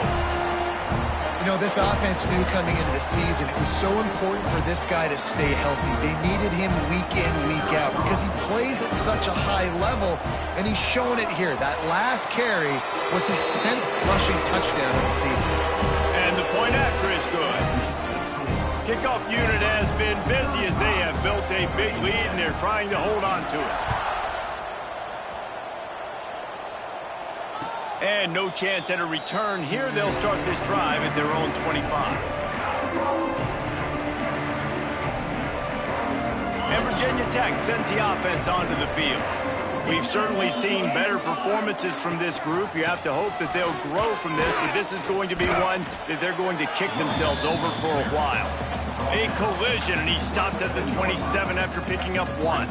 You know, this offense knew coming into the season it was so important for this guy to stay healthy. They needed him week in, week out because he plays at such a high level, and he's showing it here. That last carry was his 10th rushing touchdown of the season. And the point after is good. Kickoff unit has been busy as they have built a big lead, and they're trying to hold on to it. And no chance at a return here. They'll start this drive at their own 25. And Virginia Tech sends the offense onto the field. We've certainly seen better performances from this group. You have to hope that they'll grow from this, but this is going to be one that they're going to kick themselves over for a while. A collision, and he stopped at the 27 after picking up 1.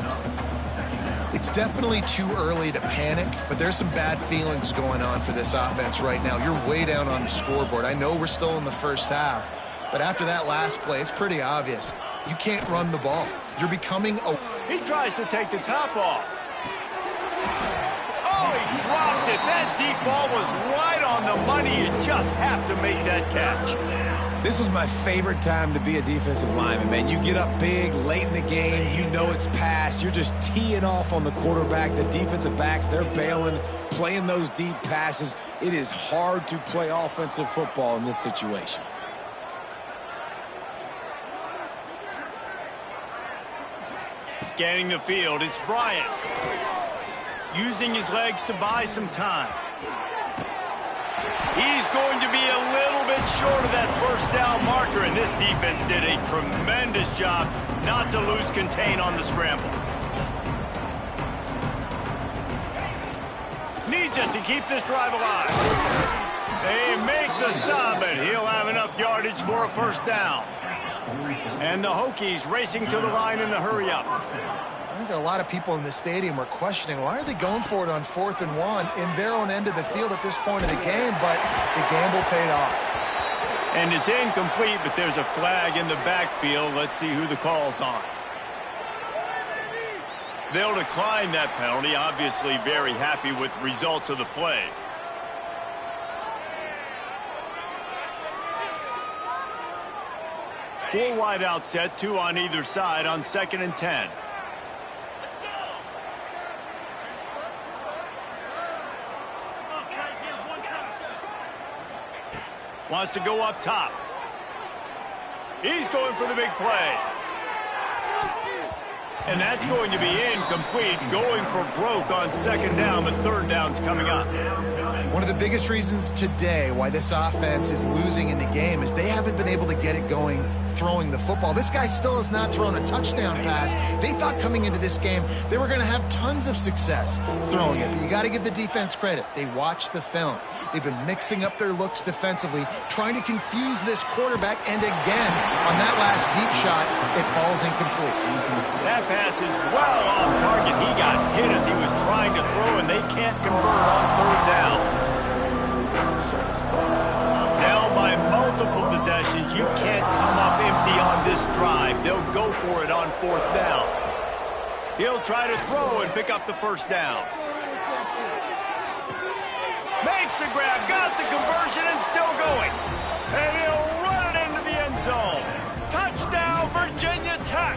It's definitely too early to panic, but there's some bad feelings going on for this offense right now. You're way down on the scoreboard. I know we're still in the first half, but after that last play, it's pretty obvious. You can't run the ball. You're becoming a... He tries to take the top off. Oh, he dropped it. That deep ball was right on the money. You just have to make that catch. This was my favorite time to be a defensive lineman, man. You get up big, late in the game, you know it's past. You're just teeing off on the quarterback. The defensive backs, they're bailing, playing those deep passes. It is hard to play offensive football in this situation. Scanning the field, it's Bryant. Using his legs to buy some time. He's going to be a little bit short of that first down marker, and this defense did a tremendous job not to lose contain on the scramble. Needs it to keep this drive alive. They make the stop, and he'll have enough yardage for a first down. And the Hokies racing to the line in a hurry-up. I think a lot of people in the stadium were questioning, why are they going for it on 4th and 1 in their own end of the field at this point of the game, but the gamble paid off. And it's incomplete, but there's a flag in the backfield. Let's see who the call's on. They'll decline that penalty, obviously very happy with the results of the play. Four wide out set, 2 on either side on 2nd and 10. Wants to go up top. He's going for the big play. And that's going to be incomplete, going for broke on 2nd down, but 3rd down's coming up. One of the biggest reasons today why this offense is losing in the game is they haven't been able to get it going throwing the football. This guy still has not thrown a touchdown pass. They thought coming into this game they were going to have tons of success throwing it, but you got to give the defense credit. They watched the film. They've been mixing up their looks defensively, trying to confuse this quarterback, and again, on that last deep shot, it falls incomplete. That pass is well off target. He got hit as he was trying to throw, and they can't convert on 3rd down. Now by multiple possessions, you can't come up empty on this drive. They'll go for it on 4th down. He'll try to throw and pick up the first down. Makes the grab, got the conversion, and still going. And he'll run it into the end zone. Touchdown, Virginia Tech.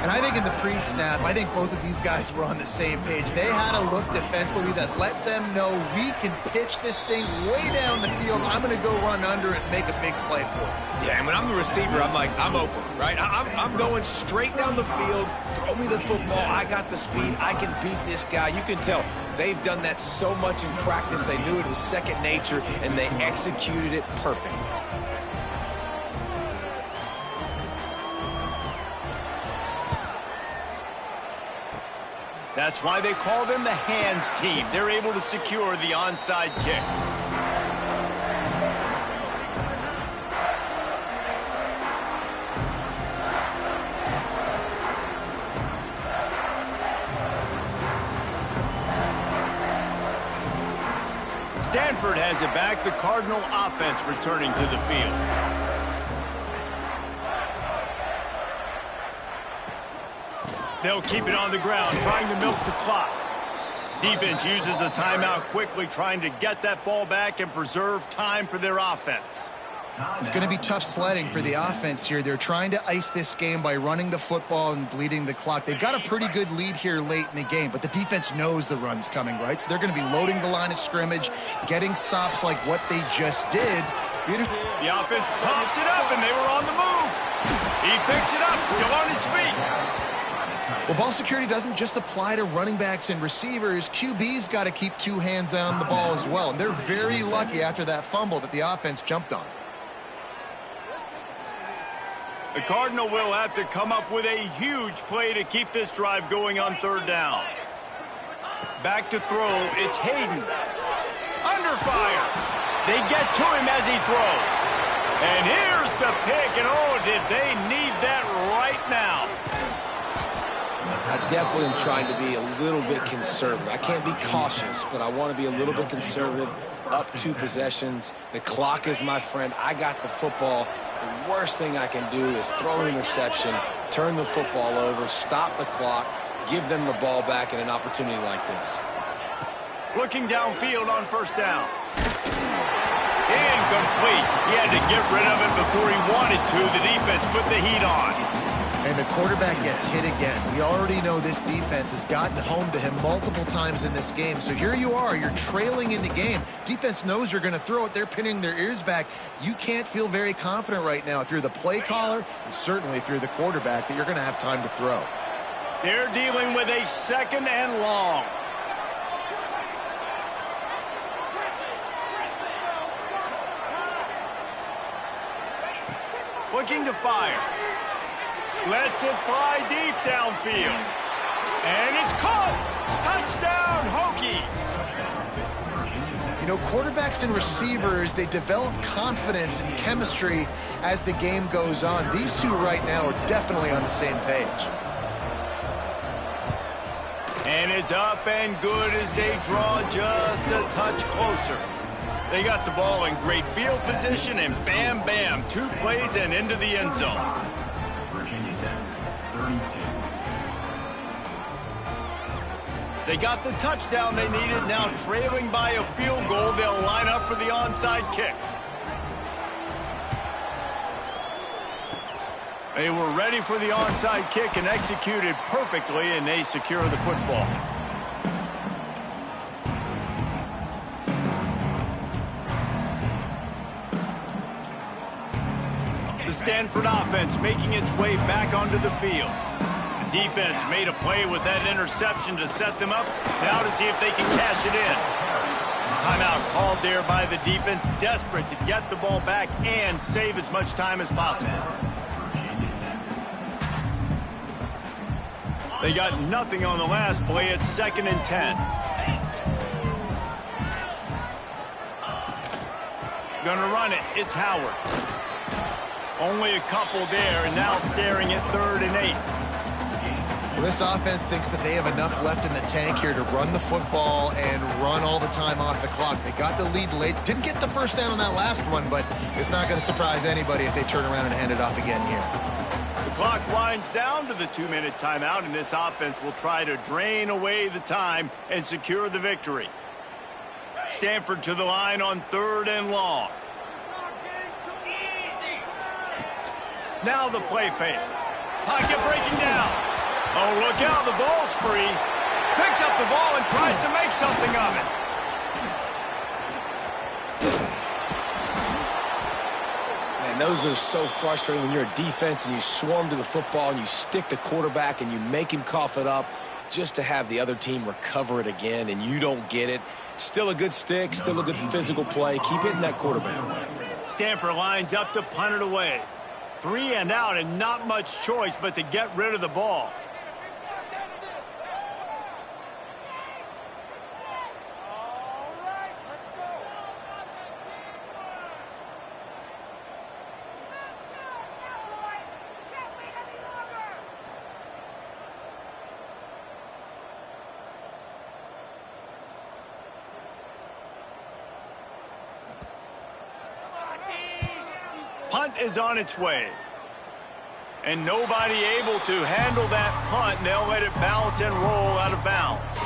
And I think in the pre-snap, I think both of these guys were on the same page. They had a look defensively that let them know we can pitch this thing way down the field. I'm going to go run under it and make a big play for it. Yeah, and when I'm the receiver, I'm like, I'm open, right? I'm going straight down the field. Throw me the football. I got the speed. I can beat this guy. You can tell they've done that so much in practice. They knew it was second nature, and they executed it perfectly. That's why they call them the hands team. They're able to secure the onside kick. Stanford has it back. The Cardinal offense returning to the field. They'll keep it on the ground, trying to milk the clock. Defense uses a timeout quickly, trying to get that ball back and preserve time for their offense. It's going to be tough sledding for the offense here. They're trying to ice this game by running the football and bleeding the clock. They've got a pretty good lead here late in the game, but the defense knows the run's coming, right? So they're going to be loading the line of scrimmage, getting stops like what they just did. The offense pops it up, and they were on the move. He picks it up, still on his feet. Well, ball security doesn't just apply to running backs and receivers. QB's got to keep two hands on the ball as well, and they're very lucky after that fumble that the offense jumped on. The Cardinal will have to come up with a huge play to keep this drive going on third down. Back to throw, it's Hayden. Under fire. They get to him as he throws. And here's the pick, and oh, did they need that right now. I definitely am trying to be a little bit conservative. I can't be cautious, but I want to be a little bit conservative. Up 2 possessions. The clock is my friend. I got the football. The worst thing I can do is throw an interception, turn the football over, stop the clock, give them the ball back in an opportunity like this. Looking downfield on first down. Incomplete. He had to get rid of it before he wanted to. The defense put the heat on. And the quarterback gets hit again. We already know this defense has gotten home to him multiple times in this game. So here you are, you're trailing in the game. Defense knows you're going to throw it. They're pinning their ears back. You can't feel very confident right now if you're the play caller, and certainly if you're the quarterback, that you're going to have time to throw. They're dealing with a 2nd and long. Looking to fire. Lets it fly deep downfield. And it's caught. Touchdown, Hokies. You know, quarterbacks and receivers, they develop confidence and chemistry as the game goes on. These two right now are definitely on the same page. And it's up and good as they draw just a touch closer. They got the ball in great field position, and bam, bam, 2 plays and into the end zone. They got the touchdown they needed. Now trailing by a field goal, they'll line up for the onside kick. They were ready for the onside kick and executed perfectly, and they secure the football. The Stanford offense making its way back onto the field. The defense made a play with that interception to set them up. Now to see if they can cash it in. Timeout called there by the defense, desperate to get the ball back and save as much time as possible. They got nothing on the last play. It's 2nd and 10. Gonna run it. It's Howard. Only a couple there, and now staring at 3rd and 8. Well, this offense thinks that they have enough left in the tank here to run the football and run all the time off the clock. They got the lead late. Didn't get the first down on that last one, but it's not going to surprise anybody if they turn around and hand it off again here. The clock winds down to the 2-minute timeout, and this offense will try to drain away the time and secure the victory. Stanford to the line on 3rd and long. Now the play fake. Pocket breaking down. Oh, look out, the ball's free. Picks up the ball and tries to make something of it. Man, those are so frustrating when you're a defense and you swarm to the football and you stick the quarterback and you make him cough it up just to have the other team recover it again and you don't get it. Still a good stick, still a good physical play. Keep hitting that quarterback. Stanford lines up to punt it away. 3 and out and not much choice but to get rid of the ball. is on its way. And nobody able to handle that punt, and they'll let it bounce and roll out of bounds.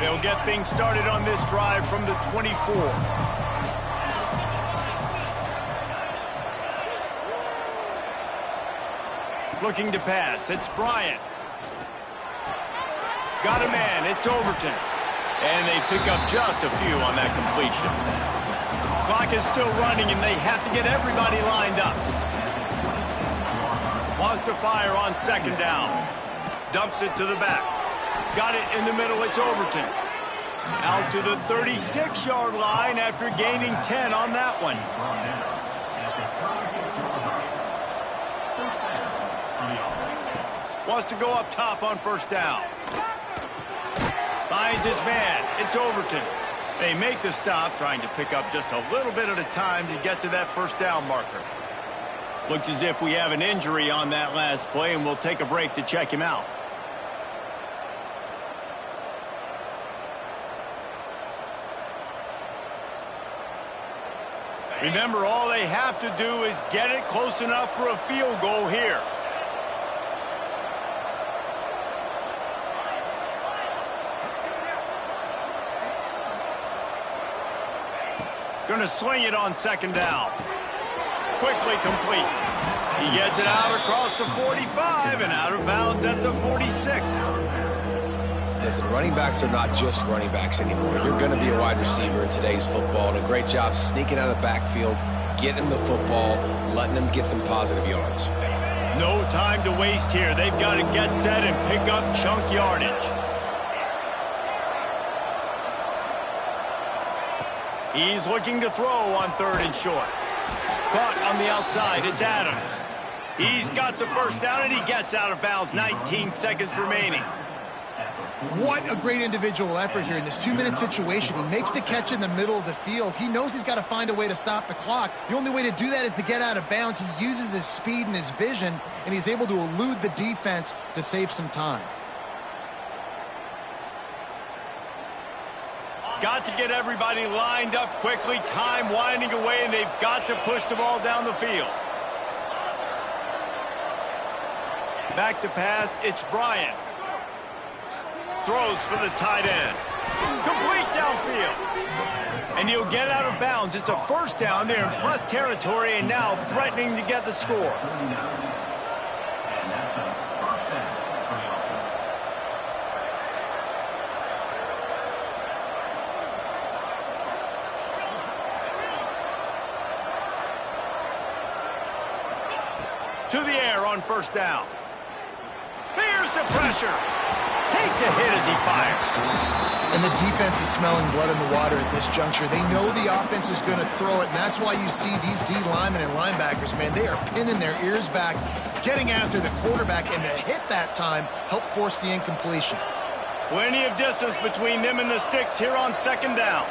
They'll get things started on this drive from the 24. Looking to pass. It's Bryant. Got a man. It's Overton. And they pick up just a few on that completion. Clock is still running, and they have to get everybody lined up. Wants to fire on second down. Dumps it to the back. Got it in the middle. It's Overton. Out to the 36-yard line after gaining 10 on that one. Wants to go up top on first down. Finds his man. It's Overton. They make the stop, trying to pick up just a little bit at a time to get to that first down marker. Looks as if we have an injury on that last play, and we'll take a break to check him out. Remember, all they have to do is get it close enough for a field goal here. Going to sling it on second down. Quickly complete. He gets it out across the 45 and out of bounds at the 46. Listen, running backs are not just running backs anymore. You're going to be a wide receiver in today's football, and a great job sneaking out of the backfield, getting the football, letting them get some positive yards. No time to waste here. They've got to get set and pick up chunk yardage. He's looking to throw on third and short. Caught on the outside. It's Adams. He's got the first down, and he gets out of bounds. 19 seconds remaining. What a great individual effort here in this 2-minute situation. He makes the catch in the middle of the field. He knows he's got to find a way to stop the clock. The only way to do that is to get out of bounds. He uses his speed and his vision, and he's able to elude the defense to save some time. Got to get everybody lined up quickly. Time winding away, and they've got to push the ball down the field. Back to pass. It's Bryant. Throws for the tight end. Complete downfield. And he'll get out of bounds. It's a first down there in plus territory, and now threatening to get the score. To the air on first down. Here's the pressure. Takes a hit as he fires. And the defense is smelling blood in the water at this juncture. They know the offense is going to throw it, and that's why you see these D linemen and linebackers, man, they are pinning their ears back, getting after the quarterback, and to hit that time, help force the incompletion. Plenty of distance between them and the sticks here on second down.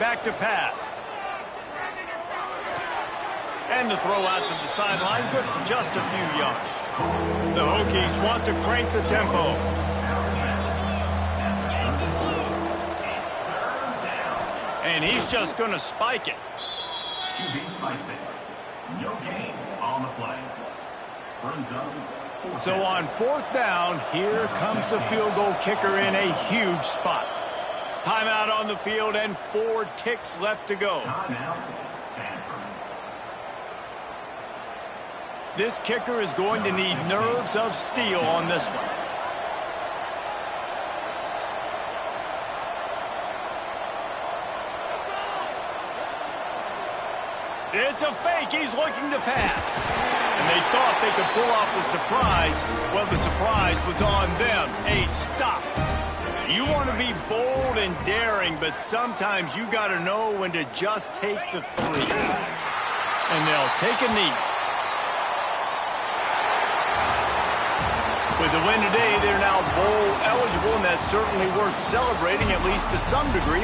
Back to pass. And the throw out to the sideline, good for just a few yards. The Hokies want to crank the tempo. And he's just going to spike it. No gain on the play. So on fourth down, here comes the field goal kicker in a huge spot. Timeout on the field and 4 ticks left to go. This kicker is going to need nerves of steel on this one. It's a fake. He's looking to pass. And they thought they could pull off the surprise. Well, the surprise was on them. A stop. You want to be bold and daring, but sometimes you got to know when to just take the 3. And they'll take a knee. With the win today, they're now bowl eligible, and that's certainly worth celebrating, at least to some degree.